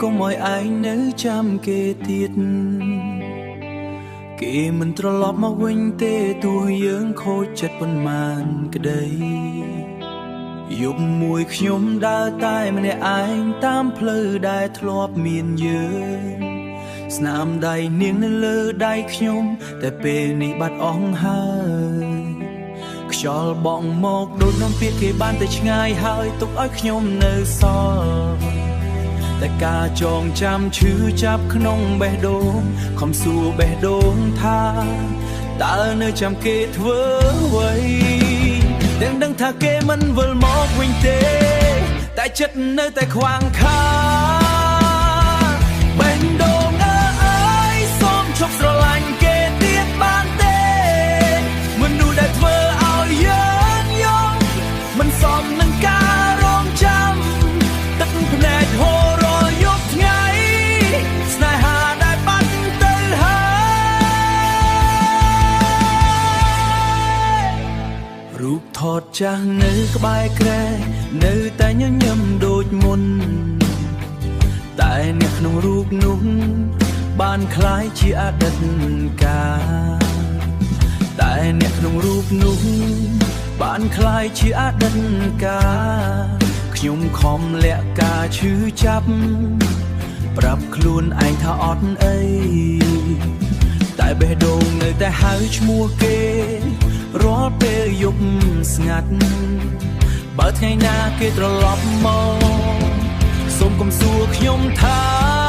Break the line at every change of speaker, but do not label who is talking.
កុំឲ្យឯងនៅចាំគេទៀតគេមិនត្រឡប់មកវិញទេទោះយើងខូចចិត្តប៉ុន្មានក្តីយប់មួយខ្ញុំដើរតែម្នាក់ឯងតាមផ្លូវដែលធ្លាប់មានយើងស្នាមដៃនាងនៅលើដៃខ្ញុំតែពេលនេះបាត់អស់ហើយខ្យល់បក់មកដូចនាំពាក្យគេបានទៅឆ្ងាយហើយទុកឲ្យខ្ញុំនៅសល់តែការចងចាំឈឺចាប់ក្នុងបេះដូងខំសួរបេះដូងថាតើនៅចាំគេធ្វើអ្វីទាំងដឹងថាគេមិនវិលមកវិញទេតែចិត្តនៅតែខ្វាំងខាបេះដូងអើយសូមឈប់ស្រឡាញ់គេទៀតបានទេមនុស្សដែលធ្វើឲ្យយើងយំមិនសមនឹងការរងចាំទឹកភ្នែកហូររាល់យប់ថ្ងៃស្នេហាដែលបាត់ទៅហើយរូបថតចាស់នៅក្បែរក្រែនៅតែញញឹមដូចមុនតែអ្នកក្នុងរូបនោះបានคล้ายជាអតីតកាលតែអ្នកក្នុងរូបនោះបានคล้ายជាអតីតកាលខ្ញុំខំលាក់ការឈឺចាប់ប្រាប់ខ្លួនឯងថាអត់អីតែបេះដូងនៅតែហៅឈ្មោះគេរាល់ពេលយប់ស្ងាត់បើថ្ងៃណាគេត្រឡប់មកសូមកុំសួរខ្ញុំថា